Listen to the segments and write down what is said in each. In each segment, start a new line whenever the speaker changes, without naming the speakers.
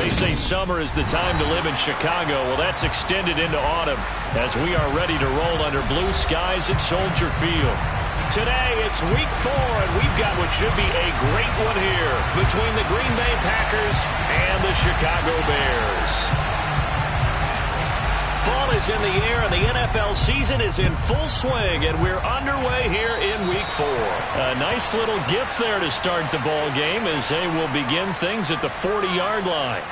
They say summer is the time to live in Chicago. Well, that's extended into autumn as we are ready to roll under blue skies at Soldier Field. Today, it's week 4, and we've got what should be a great one here between the Green Bay Packers and the Chicago Bears. Fall is in the air, and the NFL season is in full swing, and we're underway here in week 4. A nice little gift there to start the ball game as they will begin things at the 40-yard line.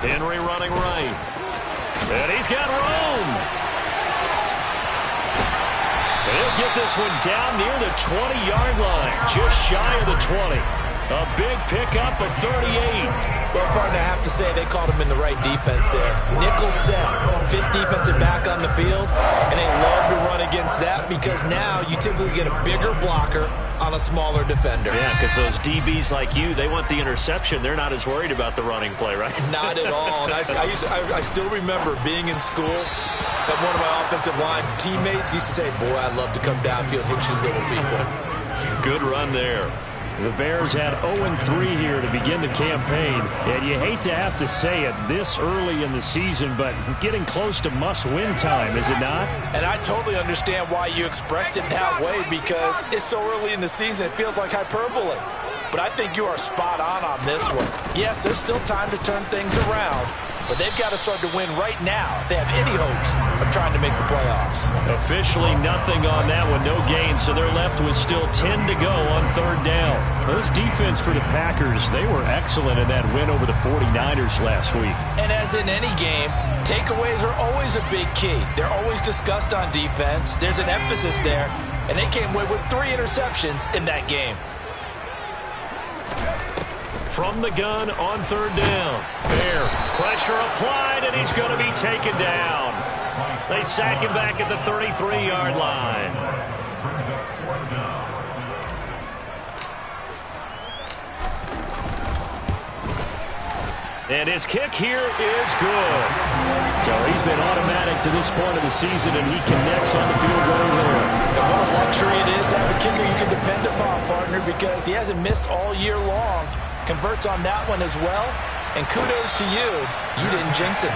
Henry running right. And he's got room. He'll get this one down near the 20-yard line, just shy of the 20. A big pickup of 38.
Well, partner, I have to say they called him in the right defense there. Nickel set, fifth defensive back on the field, and they love to run against that because now you typically get a bigger blocker on a smaller defender.
Yeah, because those DBs like you, they want the interception. They're not as worried about the running play, right?
Not at all. And I still remember being in school that one of my offensive line teammates used to say, boy, I'd love to come downfield and hit you little people.
Good run there. The Bears had 0-3 here to begin the campaign, and you hate to have to say it this early in the season, but getting close to must-win time, is it not?
And I totally understand why you expressed it that way because it's so early in the season, it feels like hyperbole. But I think you are spot on this one. Yes, there's still time to turn things around, but they've got to start to win right now if they have any hopes of trying to make the playoffs.
Officially nothing on that one, no gain, so they're left with still 10 to go on third down. Those defense for the Packers, they were excellent in that win over the 49ers last week.
And as in any game, takeaways are always a big key. They're always discussed on defense. There's an emphasis there, and they came away with 3 interceptions in that game.
From the gun on third down. Bear, pressure applied, and he's going to be taken down. They sack him back at the 33-yard line. And his kick here is good. So he's been automatic to this point of the season, and he connects on the field goal there.
And what a luxury it is to have a kicker you can depend upon, partner, because he hasn't missed all year long. Converts on that one as well, and kudos to you. You didn't jinx it.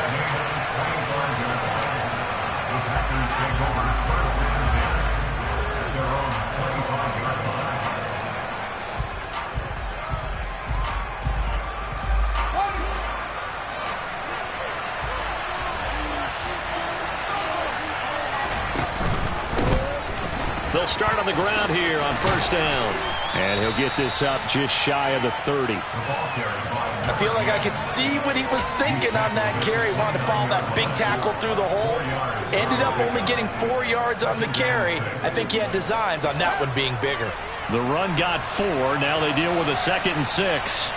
They'll start on the ground here on first down. And he'll get this up just shy of the 30.
I feel like I could see what he was thinking on that carry. Wanted to follow that big tackle through the hole. Ended up only getting 4 yards on the carry. I think he had designs on that one being bigger.
The run got 4. Now they deal with a 2nd and 6.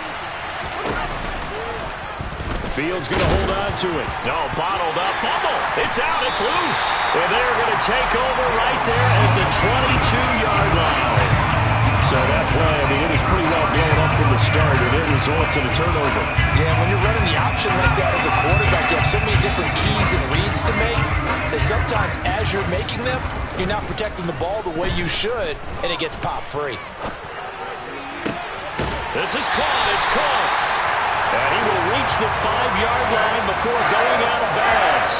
Fields going to hold on to it. No, bottled up. Fumble. It's out. It's loose. And they're going to take over right there at the 22-yard line. So that play, I mean, it was pretty well blown up from the start, and it results in a turnover.
Yeah, when you're running the option like that as a quarterback, you have so many different keys and reads to make that sometimes as you're making them, you're not protecting the ball the way you should, and it gets popped free.
This is caught. It's Cox. And he will reach the 5-yard line before going out of bounds.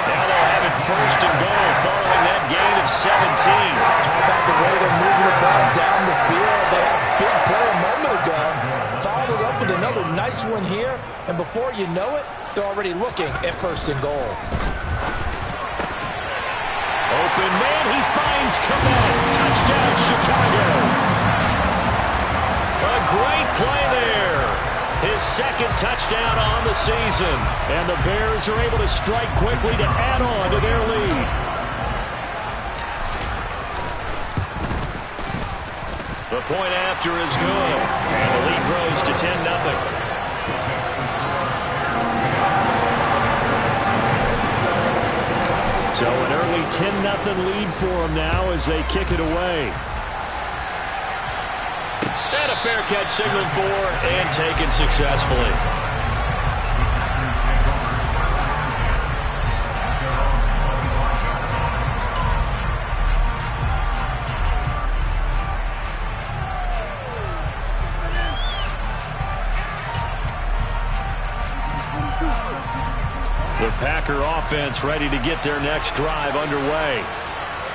Now they'll have it first and goal following that gain of 17.
How about the way they're moving the ball down the field? They had a big play a moment ago. Followed it up with another nice one here. And before you know it, they're already looking at first and goal.
Open man, he finds Komet. Touchdown, Chicago. A great play there. His 2nd touchdown on the season. And the Bears are able to strike quickly to add on to their lead. The point after is good. And the lead grows to 10-0. So an early 10-0 lead for them now as they kick it away. And a fair catch signaled for and taken successfully. The Packer offense ready to get their next drive underway.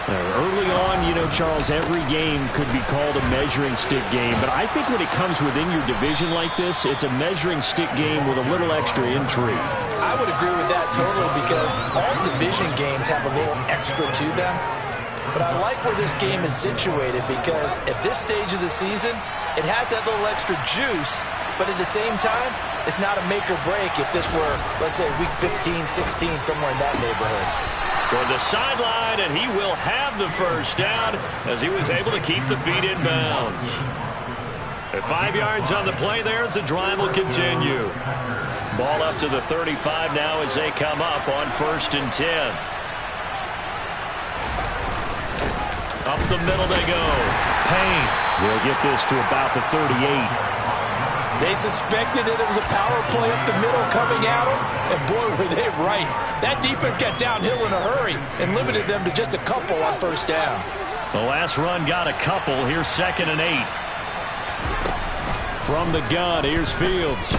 Early on, you know, Charles, every game could be called a measuring stick game. But I think when it comes within your division like this, it's a measuring stick game with a little extra intrigue.
I would agree with that totally because all division games have a little extra to them. But I like where this game is situated because at this stage of the season, it has that little extra juice. But at the same time, it's not a make or break if this were, let's say, week 15, 16, somewhere in that neighborhood.
Toward the sideline, and he will have the first down as he was able to keep the feet in bounds. At 5 yards on the play there as the drive will continue. Ball up to the 35 now as they come up on 1st and 10. Up the middle they go. Payne will get this to about the 38.
They suspected that it was a power play up the middle coming at them, and boy, were they right. That defense got downhill in a hurry and limited them to just a couple on 1st down.
The last run got a couple. Here's 2nd and 8. From the gun, here's Fields.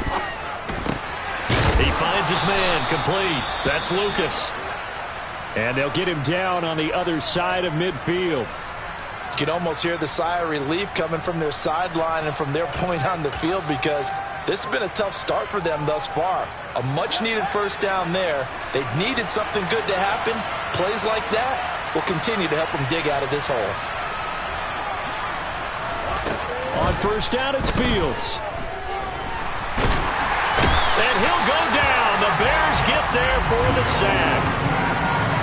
He finds his man, complete. That's Lucas. And they'll get him down on the other side of midfield.
You can almost hear the sigh of relief coming from their sideline and from their point on the field because this has been a tough start for them thus far. A much-needed first down there. They needed something good to happen. Plays like that will continue to help them dig out of this hole.
On 1st down, it's Fields. And he'll go down. The Bears get there for the sack.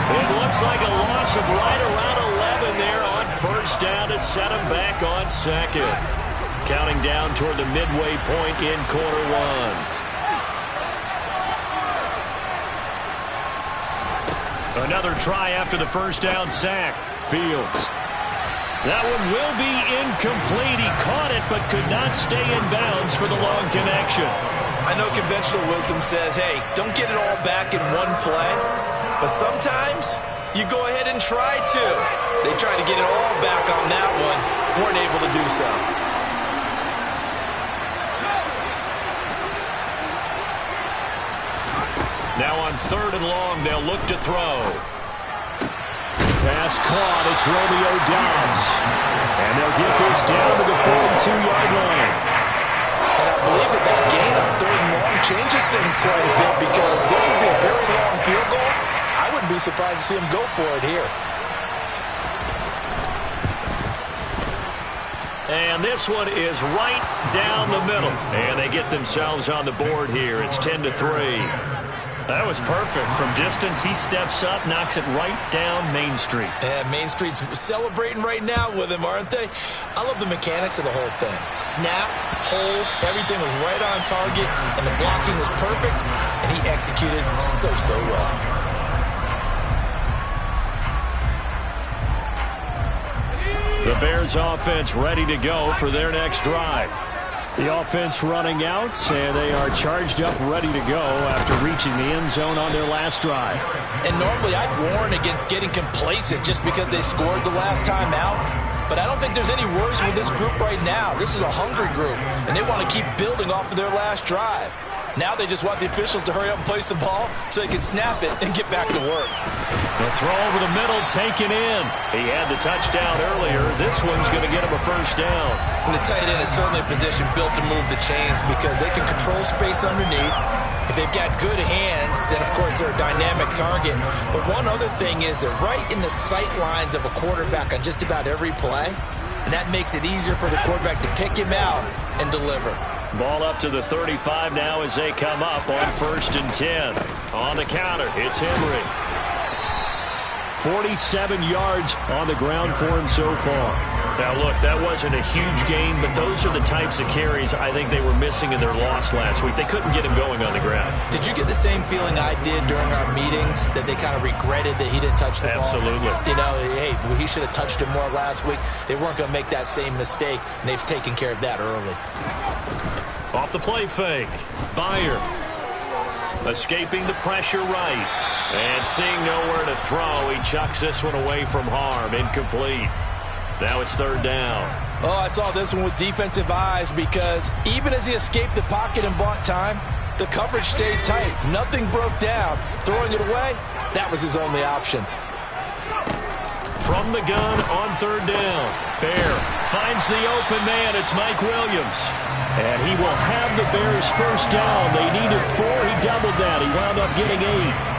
It looks like a loss of right around 11 there on 1st down to set him back on 2nd. Counting down toward the midway point in quarter 1. Another try after the 1st down sack. Fields. That one will be incomplete. He caught it but could not stay in bounds for the long connection.
I know conventional wisdom says, hey, don't get it all back in one play. But sometimes you go ahead and try to. They tried to get it all back on that one. Weren't able to do so.
Now on 3rd and long, they'll look to throw. Pass caught. It's Romeo Dobbs. And they'll get this down to the 42-yard line.
And I believe that gain on 3rd and long changes things quite a bit because this would be a very long field goal. I wouldn't be surprised to see him go for it here.
And this one is right down the middle. And they get themselves on the board here. It's 10-3. That was perfect. From distance, he steps up, knocks it right down Main Street.
Yeah, Main Street's celebrating right now with him, aren't they? I love the mechanics of the whole thing. Snap, hold, everything was right on target, and the blocking was perfect, and he executed so well.
The Bears offense ready to go for their next drive. The offense running out, and they are charged up, ready to go after reaching the end zone on their last drive.
And normally I'd warn against getting complacent just because they scored the last time out. But I don't think there's any worries with this group right now. This is a hungry group, and they want to keep building off of their last drive. Now they just want the officials to hurry up and place the ball so they can snap it and get back to work.
The throw over the middle taken in. He had the touchdown earlier. This one's going to get him a first down.
And the tight end is certainly a position built to move the chains because they can control space underneath. If they've got good hands, then of course they're a dynamic target. But one other thing is they're right in the sight lines of a quarterback on just about every play. And that makes it easier for the quarterback to pick him out and deliver.
Ball up to the 35 now as they come up on 1st and 10. On the counter, it's Henry. 47 yards on the ground for him so far. Now, look, that wasn't a huge gain, but those are the types of carries I think they were missing in their loss last week. They couldn't get him going on the ground.
Did you get the same feeling I did during our meetings, that they kind of regretted that he didn't touch the ball?
Absolutely.
You know, hey, he should have touched it more last week. They weren't going to make that same mistake, and they've taken care of that early.
Off the play fake. Byer escaping the pressure right. And seeing nowhere to throw, he chucks this one away from harm. Incomplete. Now it's third down.
Oh, I saw this one with defensive eyes, because even as he escaped the pocket and bought time, the coverage stayed tight. Nothing broke down. Throwing it away, that was his only option.
From the gun on third down. Bear finds the open man. It's Mike Williams. And he will have the Bears first down. They needed 4. He doubled that. He wound up getting 8.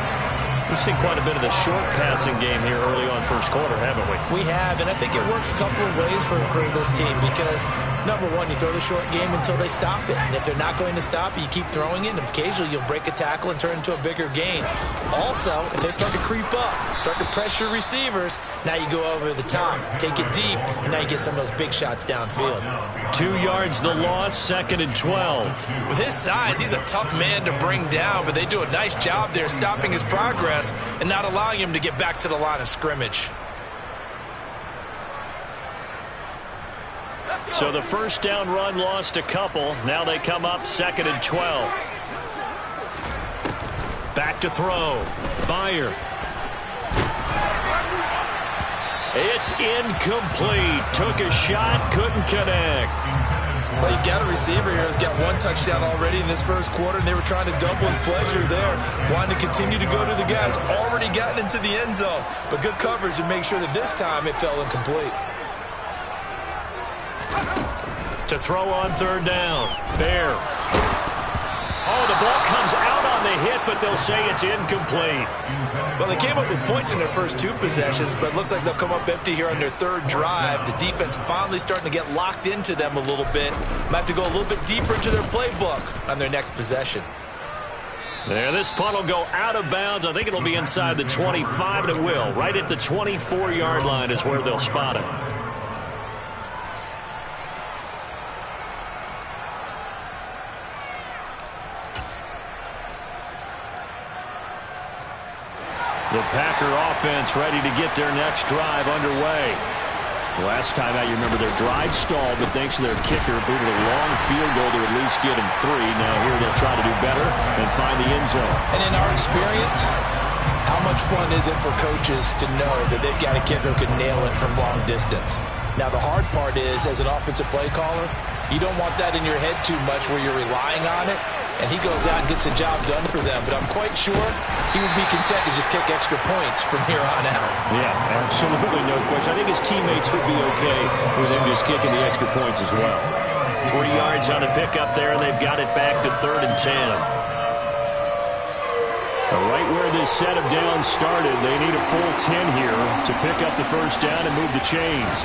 We've seen quite a bit of the short passing game here early on first quarter, haven't we?
We have, and I think it works a couple of ways for this team, because, number one, you throw the short game until they stop it. And if they're not going to stop it, you keep throwing it, and occasionally you'll break a tackle and turn it into a bigger gain. Also, if they start to creep up, start to pressure receivers, now you go over the top, take it deep, and now you get some of those big shots downfield.
2 yards the loss, 2nd and 12.
With his size, he's a tough man to bring down, but they do a nice job there stopping his progress and not allowing him to get back to the line of scrimmage.
So the first down run lost a couple. Now they come up 2nd and 12. Back to throw. Byer. It's incomplete. Took a shot, couldn't connect.
Well, you got a receiver here who's got 1 touchdown already in this first quarter, and they were trying to double his pleasure there, wanting to continue to go to the guys already gotten into the end zone. But good coverage to make sure that this time it fell incomplete.
To throw on third down. Bear. Oh, the ball comes out on the hit, but they'll say it's incomplete.
Well, they came up with points in their first 2 possessions, but it looks like they'll come up empty here on their third drive. The defense finally starting to get locked into them a little bit. Might have to go a little bit deeper into their playbook on their next possession.
There, this punt will go out of bounds. I think it'll be inside the 25, and it will. Right at the 24-yard line is where they'll spot it. The Packer offense ready to get their next drive underway. Last time out, you remember their drive stalled, but thanks to their kicker, booted a long field goal to at least get him 3. Now here they'll try to do better and find the end zone.
And in our experience, how much fun is it for coaches to know that they've got a kicker who can nail it from long distance? Now the hard part is, as an offensive play caller, you don't want that in your head too much where you're relying on it. And he goes out and gets the job done for them. But I'm quite sure he would be content to just kick extra points from here on out.
Yeah, absolutely no question. I think his teammates would be okay with him just kicking the extra points as well. 3 yards on the pickup there, and they've got it back to 3rd and 10. Right where this set of downs started, they need a full 10 here to pick up the first down and move the chains.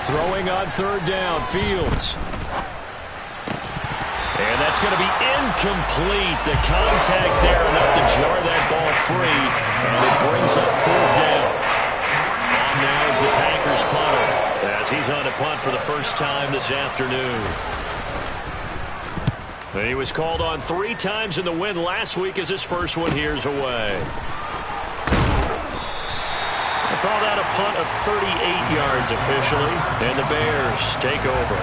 Throwing on third down, Fields. And that's going to be incomplete. The contact there enough to jar that ball free. And it brings up 4th down. On now is the Packers punter, as he's on a punt for the first time this afternoon. He was called on 3 times in the win last week as his first one here's away. They call that a punt of 38 yards officially. And the Bears take over.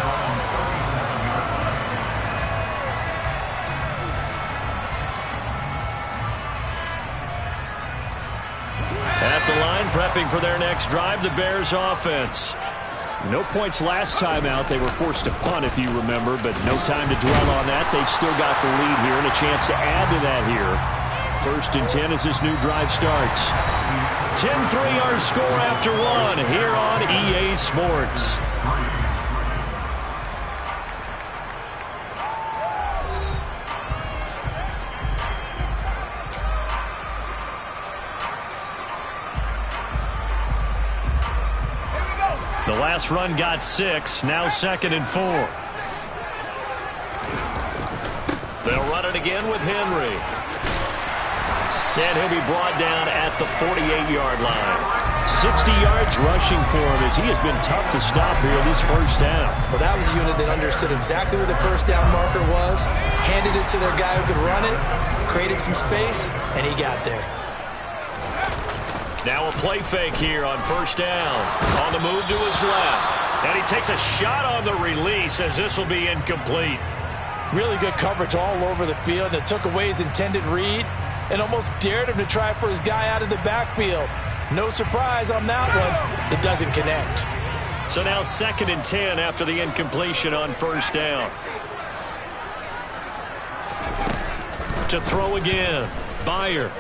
At the line, prepping for their next drive, the Bears offense. No points last time out. They were forced to punt, if you remember, but no time to dwell on that. They've still got the lead here and a chance to add to that here. 1st and 10 as this new drive starts. 10-3 our score after 1 here on EA Sports. The last run got 6, now 2nd and 4. They'll run it again with Henry. And he'll be brought down at the 48-yard line. 60 yards rushing for him as he has been tough to stop here this first down.
Well, that was a unit that understood exactly where the first down marker was, handed it to their guy who could run it, created some space, and he got there.
Now a play fake here on first down. On the move to his left. And he takes a shot on the release as this will be incomplete.
Really good coverage all over the field, and it took away his intended read and almost dared him to try for his guy out of the backfield. No surprise on that one. It doesn't connect.
So now 2nd and 10 after the incompletion on first down. To throw again. Byer.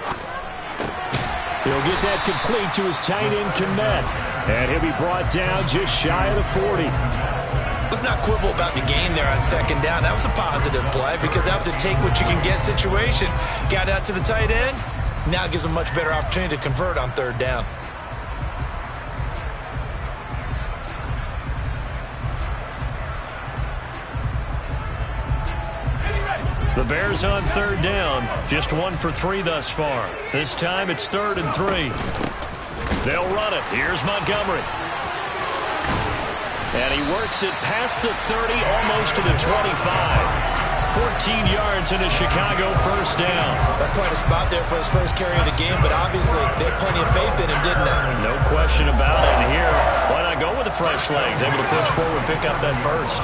He'll get that complete to his tight end, Kmet. And he'll be brought down just shy of the 40.
Let's not quibble about the gain there on 2nd down. That was a positive play because that was a take-what-you-can-get situation. Got out to the tight end. Now gives him a much better opportunity to convert on 3rd down.
The Bears on 3rd down. Just 1 for 3 thus far. This time it's 3rd and 3. They'll run it. Here's Montgomery. And he works it past the 30, almost to the 25. 14 yards in a Chicago first down.
That's quite a spot there for his first carry of the game, but obviously they had plenty of faith in him, didn't they?
No question about it. And here, why not go with the fresh legs? Able to push forward, pick up that first.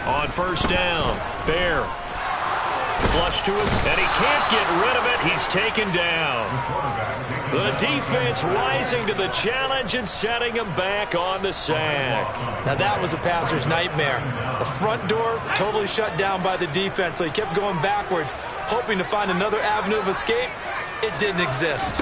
On first down, Bear. Flush to him, and he can't get rid of it. He's taken down. The defense rising to the challenge and setting him back on the sack.
Now that was a passer's nightmare. The front door totally shut down by the defense, so he kept going backwards, hoping to find another avenue of escape. It didn't exist.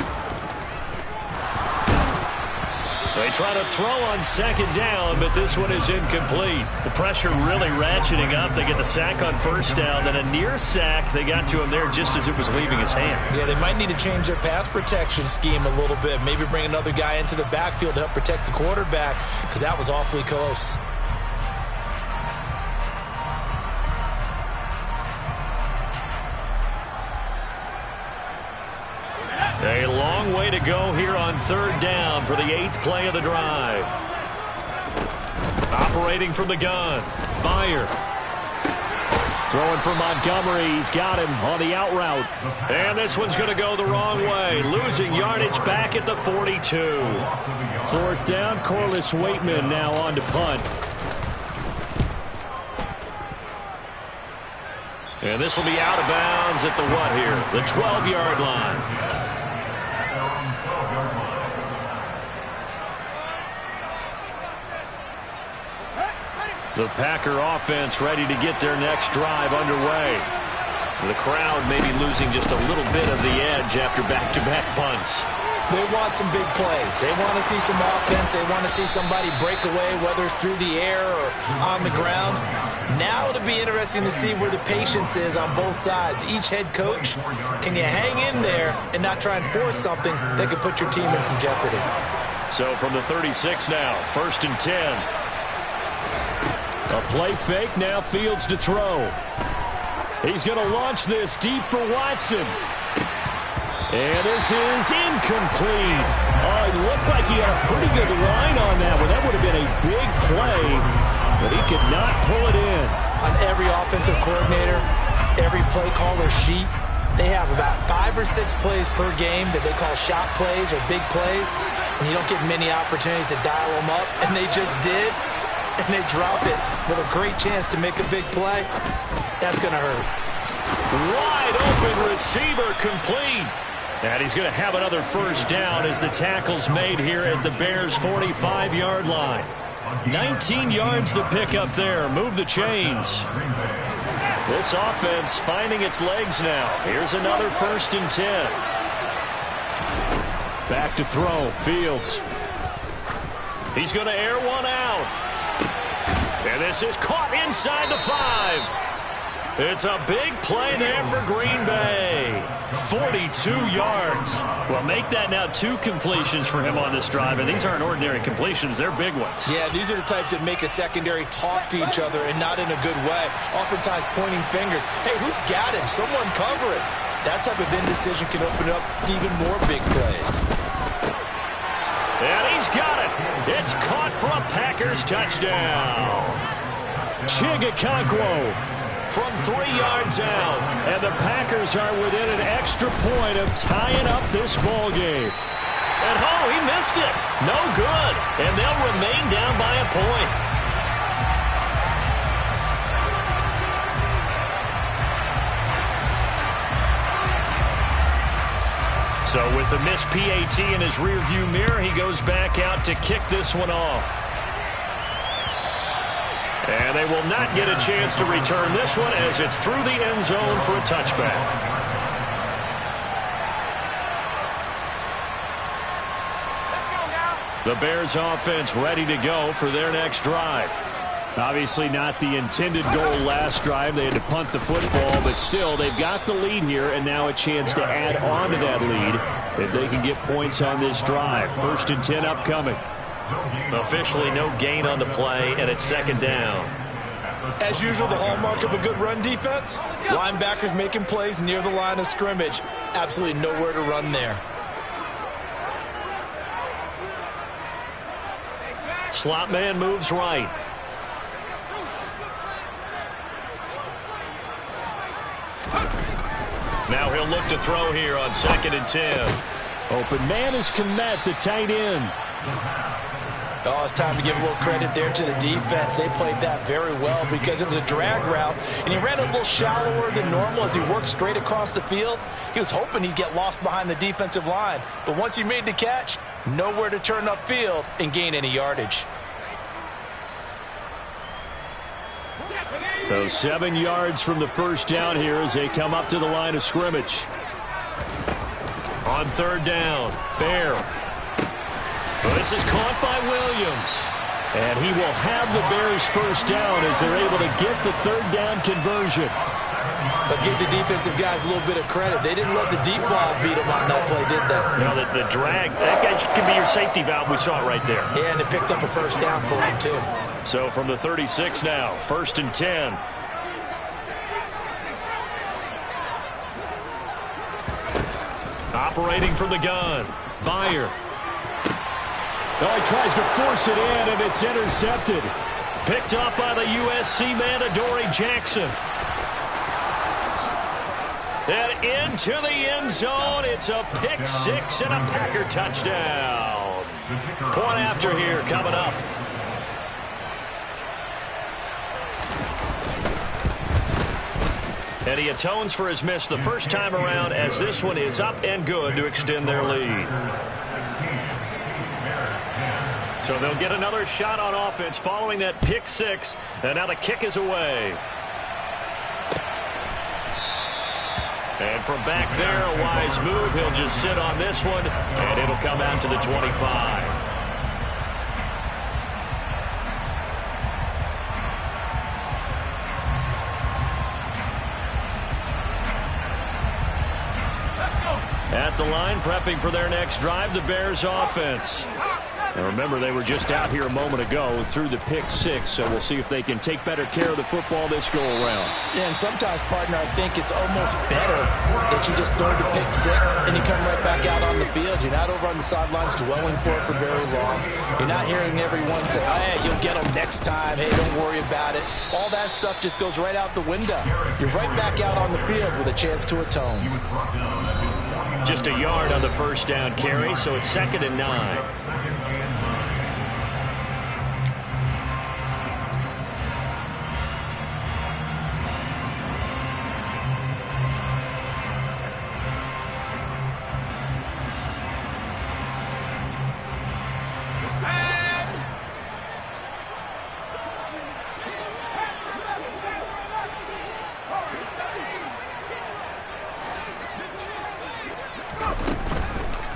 They try to throw on 2nd down, but this one is incomplete. The pressure really ratcheting up. They get the sack on first down, then a near sack. They got to him there just as it was leaving his hand.
Yeah, they might need to change their pass protection scheme a little bit. Maybe bring another guy into the backfield to help protect the quarterback, because that was awfully close.
A long way to go here on 3rd down for the 8th play of the drive. Operating from the gun, Byer. Throwing for Montgomery. He's got him on the out route. And this one's going to go the wrong way. Losing yardage back at the 42. 4th down, Corliss Waitman now on to punt. And this will be out of bounds at the what here? The 12-yard line. The Packer offense ready to get their next drive underway. The crowd maybe losing just a little bit of the edge after back-to-back punts.
They want some big plays. They want to see some offense. They want to see somebody break away, whether it's through the air or on the ground. Now it'll be interesting to see where the patience is on both sides. Each head coach, can you hang in there and not try and force something that could put your team in some jeopardy?
So from the 36 now, 1st and 10. A play fake, now Fields to throw. He's going to launch this deep for Watson. And this is incomplete. Oh, it looked like he had a pretty good line on that one. That would have been a big play, but he could not pull it in.
On every offensive coordinator, every play caller sheet, they have about 5 or 6 plays per game that they call shot plays or big plays, and you don't get many opportunities to dial them up, and they just did. And they drop it with a great chance to make a big play. That's going to hurt.
Wide open receiver complete. And he's going to have another first down as the tackle's made here at the Bears' 45-yard line. 19 yards to pick up there. Move the chains. This offense finding its legs now. Here's another 1st and 10. Back to throw. Fields. He's going to air one out. And this is caught inside the 5. It's a big play there for Green Bay. 42 yards. Well, make that now 2 completions for him on this drive, and these aren't ordinary completions. They're big ones.
Yeah, these are the types that make a secondary talk to each other and not in a good way. Oftentimes pointing fingers. Hey, who's got him? Someone cover it. That type of indecision can open up even more big plays.
And he's got it. It's caught for a Packers touchdown. Chigakonkwo from 3 yards out. And the Packers are within an extra point of tying up this ball game. And he missed it. No good. And they'll remain down by a point. So with the missed PAT in his rearview mirror, he goes back out to kick this one off. And they will not get a chance to return this one as it's through the end zone for a touchback. The Bears offense ready to go for their next drive. Obviously not the intended goal last drive. They had to punt the football, but still they've got the lead here and now a chance to add on to that lead if they can get points on this drive. 1st and 10 upcoming. Officially no gain on the play, and it's 2nd down.
As usual, the hallmark of a good run defense, linebackers making plays near the line of scrimmage. Absolutely nowhere to run there.
Slot man moves right. Now he'll look to throw here on 2nd and 10. Open man is Kmet, the tight end.
Oh, it's time to give a little credit there to the defense. They played that very well because it was a drag route, and he ran a little shallower than normal as he worked straight across the field. He was hoping he'd get lost behind the defensive line, but once he made the catch, nowhere to turn upfield and gain any yardage.
So 7 yards from the first down here as they come up to the line of scrimmage. On 3rd down, Bear. This is caught by Williams. And he will have the Bears first down as they're able to get the 3rd down conversion.
But give the defensive guys a little bit of credit. They didn't let the deep ball beat them on that play, did they?
No, the drag, that guy can be your safety valve. We saw it right there.
Yeah, and it picked up a first down for him, too.
So from the 36 now, 1st and 10. Operating from the gun, Bayer. Oh, he tries to force it in, and it's intercepted. Picked up by the USC man, Adoree Jackson. And into the end zone, it's a pick 6 and a Packer touchdown. Point after here coming up. And he atones for his miss the first time around as this one is up and good to extend their lead. So they'll get another shot on offense following that pick 6, and now the kick is away. And from back there, a wise move. He'll just sit on this one, and it'll come out to the 25. At the line, prepping for their next drive, the Bears offense. And remember, they were just out here a moment ago through the pick 6, so we'll see if they can take better care of the football this go-around.
Yeah, and sometimes, partner, I think it's almost better that you just throw the pick 6 and you come right back out on the field. You're not over on the sidelines dwelling for it for very long. You're not hearing everyone say, oh, hey, you'll get them next time. Hey, don't worry about it. All that stuff just goes right out the window. You're right back out on the field with a chance to atone.
Just a yard on the first down carry, so it's 2nd and 9.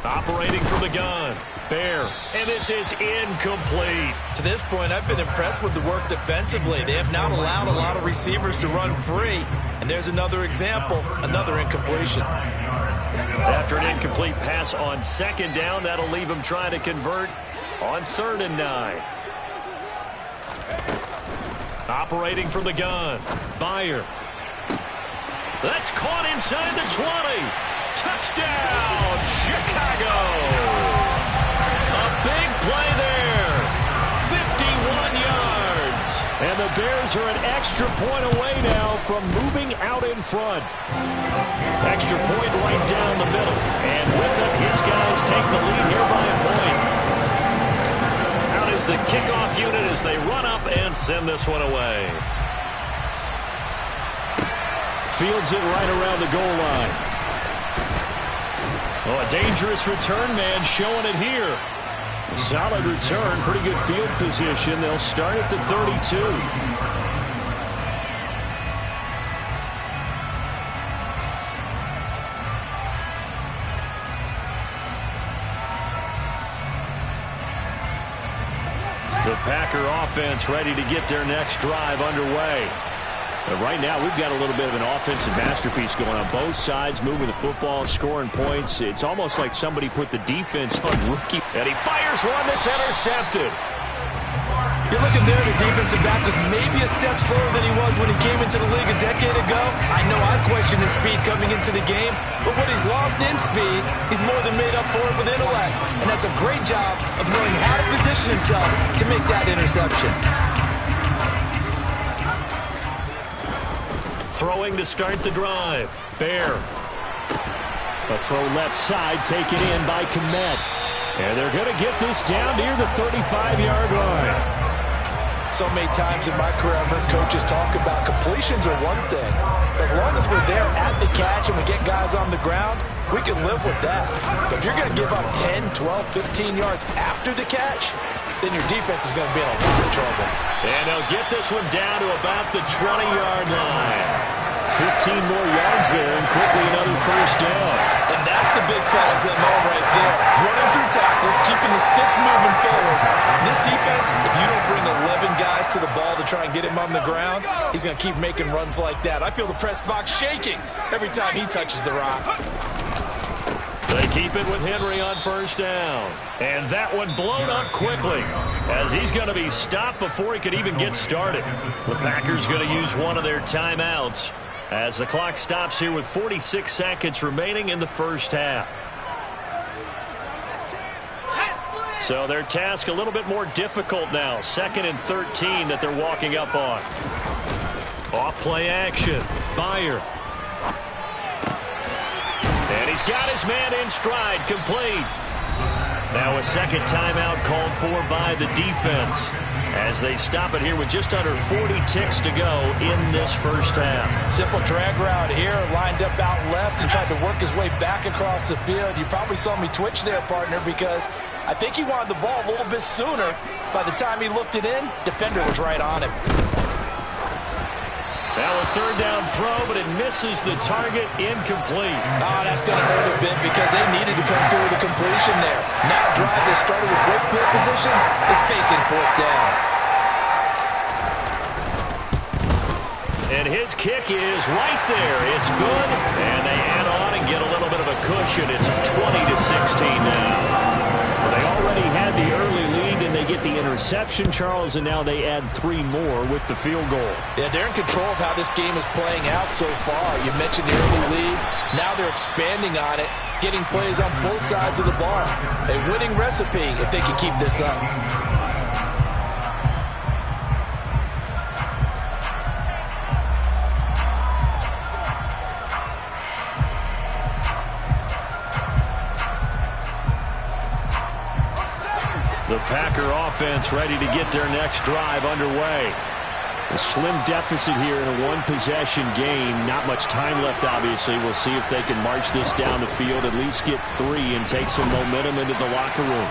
Operating from the gun. Bear, and this is incomplete.
To this point, I've been impressed with the work defensively. They have not allowed a lot of receivers to run free. And there's another example, another incompletion.
After an incomplete pass on second down, that'll leave him trying to convert on 3rd and 9. Operating from the gun. Byer. That's caught inside the 20. Touchdown, Chicago. A big play there. 51 yards. And the Bears are an extra point away now from moving out in front. Extra point right down the middle. And with it, his guys take the lead here by a point. Out is the kickoff unit as they run up and send this one away. Fields it right around the goal line. Oh, a dangerous return man showing it here. A solid return, pretty good field position. They'll start at the 32. The Packer offense ready to get their next drive underway. But right now, we've got a little bit of an offensive masterpiece going on both sides, moving the football, scoring points. It's almost like somebody put the defense on rookie. And he fires one that's intercepted.
You're looking there, the defensive back was maybe a step slower than he was when he came into the league a decade ago. I know I questioned his speed coming into the game, but what he's lost in speed, he's more than made up for it with intellect. And that's a great job of knowing how to position himself to make that interception.
Throwing to start the drive. Bear. A throw left side taken in by Kmet. And they're going to get this down near the 35-yard line.
So many times in my career I've heard coaches talk about completions are one thing. But as long as we're there at the catch and we get guys on the ground, we can live with that. But if you're going to give up 10, 12, 15 yards after the catch, then your defense is going to be in a lot of trouble.
And they'll get this one down to about the 20-yard line. 15 more yards there and quickly another first down.
And that's the big fella's MO right there. Running through tackles, keeping the sticks moving forward. This defense, if you don't bring 11 guys to the ball to try and get him on the ground, he's going to keep making runs like that. I feel the press box shaking every time he touches the rock.
They keep it with Henry on first down. And that one blown up quickly as he's going to be stopped before he could even get started. The Packers going to use one of their timeouts as the clock stops here with 46 seconds remaining in the first half. So their task a little bit more difficult now. 2nd and 13 that they're walking up on. Off play action. Byer. And he's got his man in stride, complete. Now a second timeout called for by the defense as they stop it here with just under 40 ticks to go in this first half.
Simple drag route here, lined up out left and tried to work his way back across the field. You probably saw me twitch there, partner, because I think he wanted the ball a little bit sooner. By the time he looked it in, defender was right on him.
Now a third down throw, but it misses the target, incomplete.
Oh, that's going to hurt a bit because they needed to come through with a completion there. Now drive that started with great field position is facing 4th down.
And his kick is right there. It's good, and they add on and get a little bit of a cushion. It's 20-16 now. Well, they already had the early lead, and they get the interception, Charles, and now they add 3 more with the field goal.
Yeah, they're in control of how this game is playing out so far. You mentioned the early lead. Now they're expanding on it, getting plays on both sides of the ball. A winning recipe if they can keep this up.
The Packer offense ready to get their next drive underway. A slim deficit here in a one-possession game. Not much time left, obviously. We'll see if they can march this down the field, at least get 3 and take some momentum into the locker room.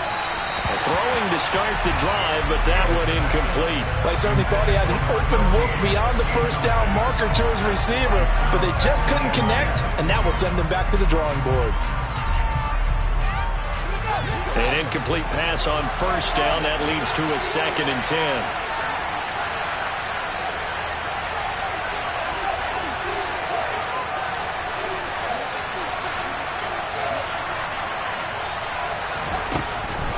Throwing to start the drive, but that one incomplete.
I certainly thought he had an open look beyond the first down marker to his receiver, but they just couldn't connect, and that will send them back to the drawing board.
An incomplete pass on first down. That leads to a 2nd and 10.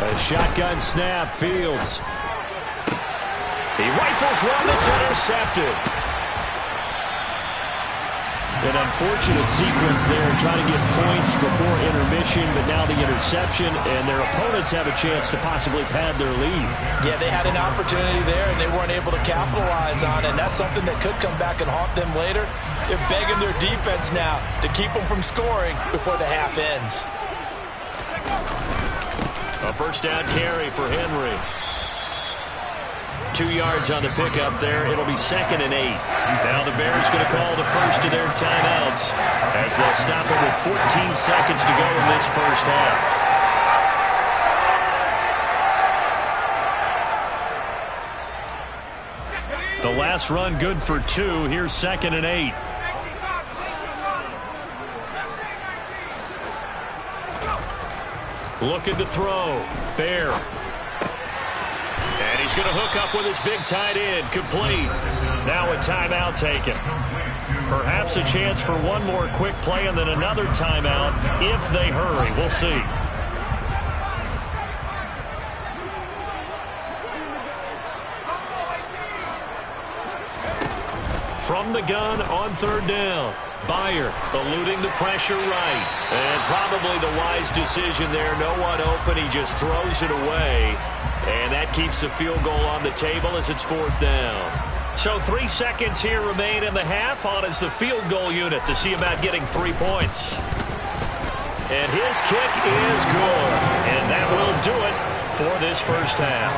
A shotgun snap. Fields. He rifles one that's intercepted. An unfortunate sequence there, trying to get points before intermission, but now the interception, and their opponents have a chance to possibly pad their lead.
Yeah, they had an opportunity there, and they weren't able to capitalize on it, and that's something that could come back and haunt them later. They're begging their defense now to keep them from scoring before the half ends.
A first down carry for Henry. 2 yards on the pickup there. It'll be 2nd and 8. Now the Bears going to call the first of their timeouts as they'll stop it with 14 seconds to go in this first half. The last run good for 2. Here's 2nd and 8. Looking to throw. Bear. And he's going to hook up with his big tight end. Complete. Now a timeout taken. Perhaps a chance for one more quick play and then another timeout if they hurry. We'll see. From the gun on 3rd down. Byer eluding the pressure right. And probably the wise decision there. No one open. He just throws it away. And that keeps the field goal on the table as it's 4th down. So 3 seconds here remain in the half. On is the field goal unit to see about getting 3 points. And his kick is good. And that will do it for this first half.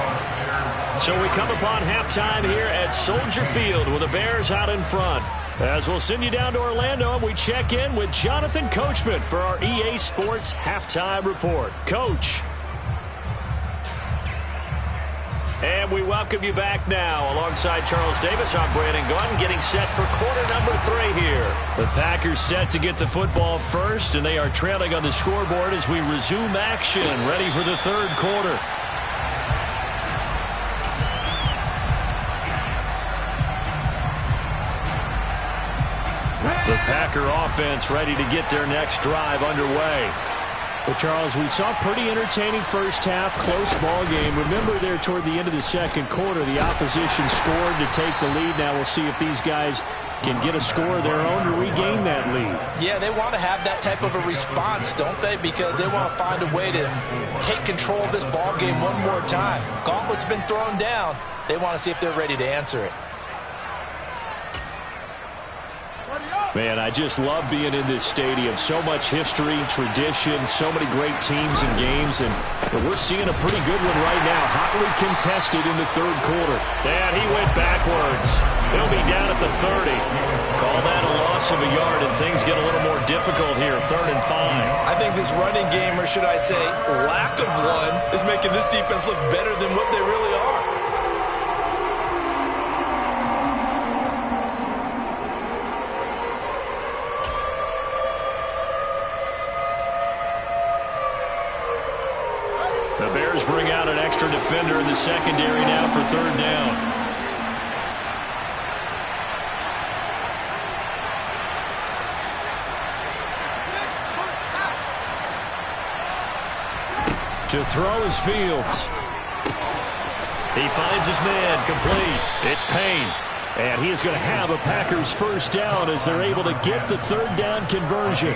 So we come upon halftime here at Soldier Field with the Bears out in front. As we'll send you down to Orlando, and we check in with Jonathan Coachman for our EA Sports Halftime Report. Coach. And we welcome you back now. Alongside Charles Davis, I'm Brandon Gunn, getting set for quarter number 3 here. The Packers set to get the football first, and they are trailing on the scoreboard as we resume action, ready for the 3rd quarter. The Packer offense ready to get their next drive underway. Well, Charles, we saw a pretty entertaining first half, close ball game. Remember there toward the end of the 2nd quarter, the opposition scored to take the lead. Now we'll see if these guys can get a score of their own to regain that lead.
Yeah, they want to have that type of a response, don't they? Because they want to find a way to take control of this ball game one more time. Gauntlet's been thrown down. They want to see if they're ready to answer it.
Man, I just love being in this stadium. So much history, tradition, so many great teams and games, and we're seeing a pretty good one right now. Hotly contested in the 3rd quarter. And he went backwards. He'll be down at the 30. Call that a loss of a yard, and things get a little more difficult here, 3rd and 5.
I think this running game, or should I say lack of one, is making this defense look better than what they really are.
The Bears bring out an extra defender in the secondary now for 3rd down. To throw is Fields. He finds his man, complete. It's Payne. And he is going to have a Packers first down as they're able to get the 3rd down conversion.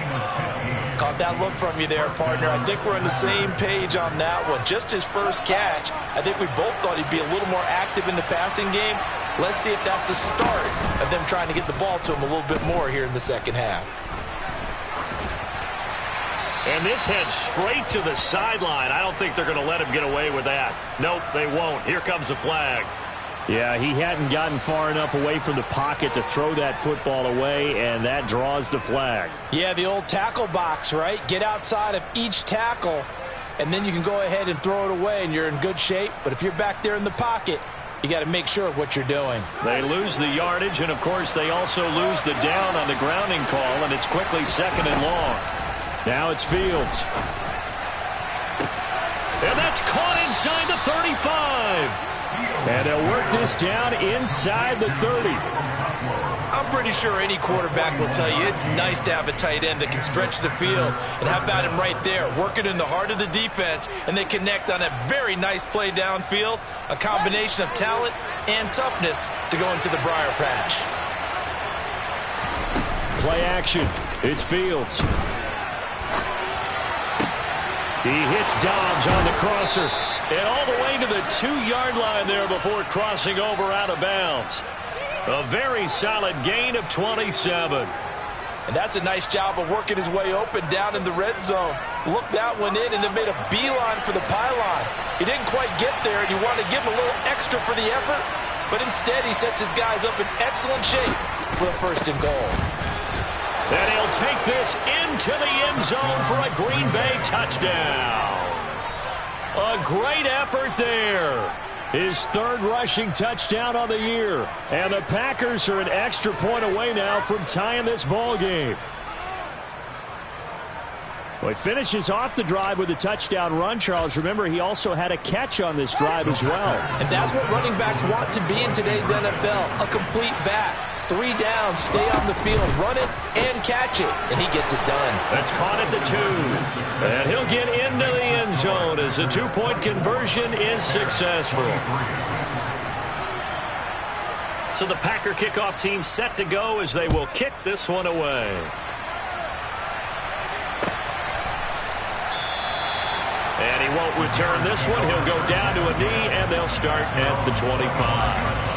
Caught that look from you there, partner. I think we're on the same page on that one. Just his first catch. I think we both thought he'd be a little more active in the passing game. Let's see if that's the start of them trying to get the ball to him a little bit more here in the 2nd half.
And this heads straight to the sideline. I don't think they're going to let him get away with that. Nope, they won't. Here comes the flag. Yeah, he hadn't gotten far enough away from the pocket to throw that football away, and that draws the flag.
Yeah, the old tackle box, right? Get outside of each tackle, and then you can go ahead and throw it away, and you're in good shape. But if you're back there in the pocket, you got to make sure of what you're doing.
They lose the yardage, and, of course, they also lose the down on the grounding call, and it's quickly 2nd and long. Now it's Fields. And that's caught inside the 35. And they'll work this down inside the 30.
I'm pretty sure any quarterback will tell you it's nice to have a tight end that can stretch the field. And how about him right there, working in the heart of the defense, and they connect on a very nice play downfield, a combination of talent and toughness to go into the briar patch.
Play action. It's Fields. He hits Dobbs on the crosser. And all the way to the 2-yard line there before crossing over out of bounds. A very solid gain of 27.
And that's a nice job of working his way open down in the red zone. Looked that one in and then made a beeline for the pylon. He didn't quite get there, and you want to give him a little extra for the effort. But instead, he sets his guys up in excellent shape for a 1st and goal.
And he'll take this into the end zone for a Green Bay touchdown. A great effort there. His 3rd rushing touchdown on the year. And the Packers are an extra point away now from tying this ball game. Well, he finishes off the drive with a touchdown run, Charles. Remember, he also had a catch on this drive as well.
And that's what running backs want to be in today's NFL, a complete back. 3 downs, stay on the field, run it, and catch it. And he gets it done.
That's caught at the 2. And he'll get into the end zone as the 2-point conversion is successful. So the Packer kickoff team set to go as they will kick this one away. And he won't return this one. He'll go down to a knee, and they'll start at the 25.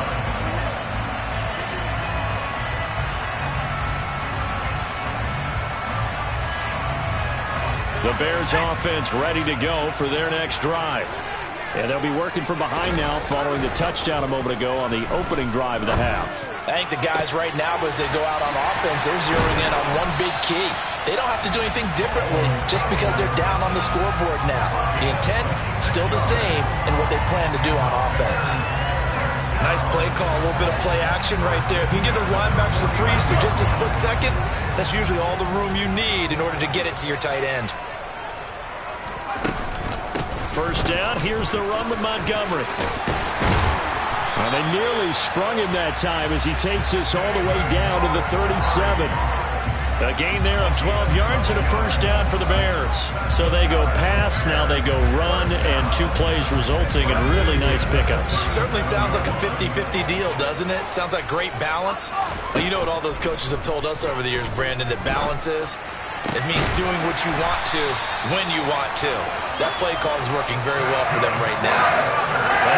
The Bears offense ready to go for their next drive. And they'll be working from behind now following the touchdown a moment ago on the opening drive of the half.
I think the guys right now, as they go out on offense, they're zeroing in on one big key. They don't have to do anything differently just because they're down on the scoreboard now. The intent, still the same in what they plan to do on offense. Nice play call, a little bit of play action right there. If you can get those linebackers to freeze for just a split second, that's usually all the room you need in order to get it to your tight end.
1st down, here's the run with Montgomery. And they nearly sprung him that time as he takes this all the way down to the 37. A gain there of 12 yards and a 1st down for the Bears. So they go pass, now they go run, and 2 plays resulting in really nice pickups.
Certainly sounds like a 50-50 deal, doesn't it? Sounds like great balance. Well, you know what all those coaches have told us over the years, Brandon, that balance is? It means doing what you want to, when you want to. That play call is working very well for them right now.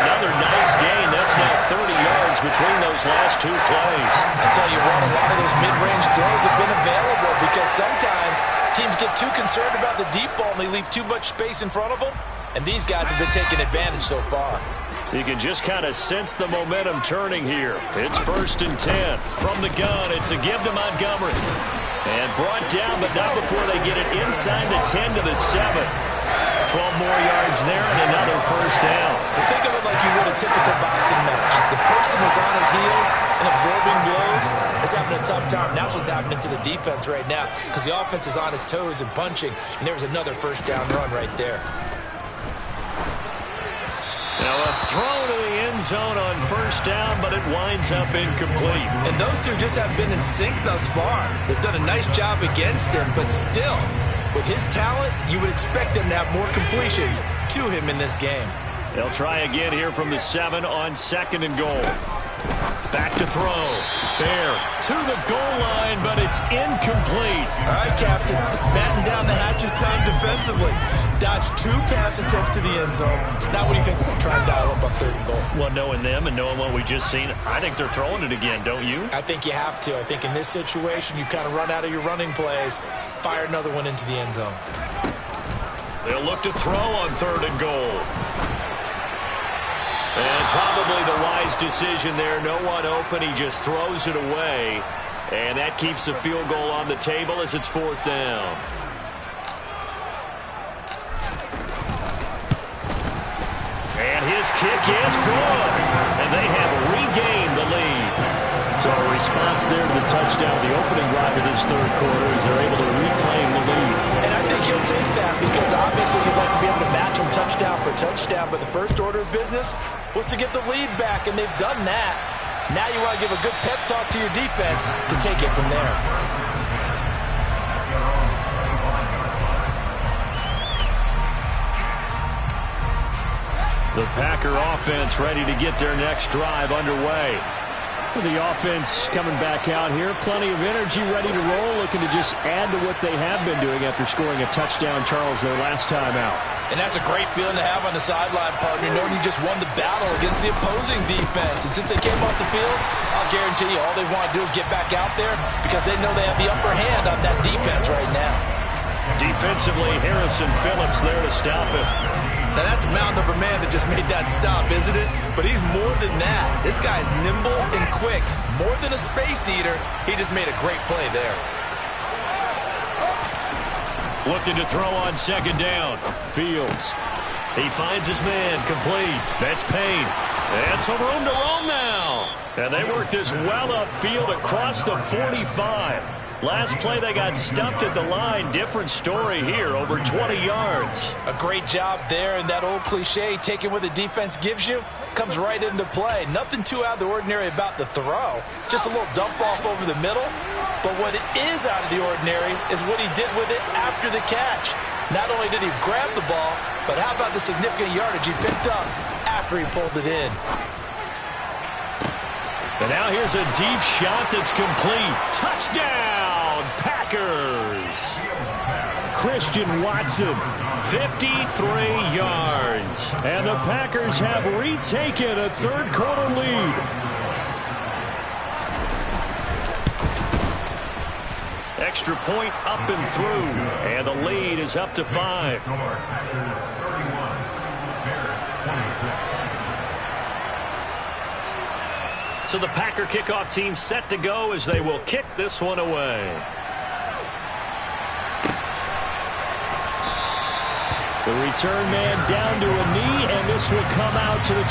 Another nice gain. That's now 30 yards between those last 2 plays.
I tell you what, a lot of those mid-range throws have been available because sometimes teams get too concerned about the deep ball and they leave too much space in front of them. And these guys have been taking advantage so far.
You can just kind of sense the momentum turning here. It's 1st and 10. From the gun, it's a give to Montgomery. And brought down, but not before they get it inside the 10 to the 7. 12 more yards there and another 1st down.
Well, think of it like you would a typical boxing match. The person that's on his heels and absorbing blows is having a tough time. And that's what's happening to the defense right now because the offense is on his toes and punching. And there was another 1st down run right there.
Now a throw to the end zone on 1st down, but it winds up incomplete.
And those two just haven't been in sync thus far. They've done a nice job against him, but still, with his talent, you would expect them to have more completions to him in this game.
They'll try again here from the 7 on 2nd and goal. Back to throw. Bear to the goal line, but it's incomplete.
All right, Captain. Let's batten down the hatches time defensively. Dodge 2 pass attempts to the end zone. Now what do you think they're going to try and dial up on 3rd and goal?
Well, knowing them and knowing what we just seen, I think they're throwing it again, don't you?
I think you have to. I think in this situation, you kind of run out of your running plays, fire another one into the end zone.
They'll look to throw on 3rd and goal. And probably the wise decision there. No one open. He just throws it away. And that keeps the field goal on the table as it's 4th down. And his kick is good. And they have regained the lead. So a response there to the touchdown, the opening drive of this 3rd quarter, as they're able to reclaim the lead.
And I think you'll take that because obviously you'd like to be able to match them touchdown for touchdown, but the first order of business was to get the lead back, and they've done that. Now you want to give a good pep talk to your defense to take it from there.
The Packer offense ready to get their next drive underway. The offense coming back out here, plenty of energy, ready to roll, looking to just add to what they have been doing after scoring a touchdown, Charles, their last time out.
And that's a great feeling to have on the sideline, partner, knowing you just won the battle against the opposing defense. And since they came off the field, I'll guarantee you all they want to do is get back out there because they know they have the upper hand on that defense right now.
Defensively, Harrison Phillips there to stop him.
Now, that's a mountain of a man that just made that stop, isn't it? But he's more than that. This guy's nimble and quick. More than a space eater, he just made a great play there.
Looking to throw on second down. Fields. He finds his man complete. That's Payne. And some room to roam now. And they work this well upfield across the 45. Last play, they got stuffed at the line. Different story here, over 20 yards.
A great job there, and that old cliche, taking what the defense gives you, comes right into play. Nothing too out of the ordinary about the throw. Just a little dump off over the middle. But what is out of the ordinary is what he did with it after the catch. Not only did he grab the ball, but how about the significant yardage he picked up after he pulled it in.
And now here's a deep shot that's complete. Touchdown, Packers. Christian Watson, 53 yards. And the Packers have retaken a third-quarter lead. Extra point up and through. And the lead is up to 5. So the Packer kickoff team set to go as they will kick this one away. The return man down to a knee, and this will come out to the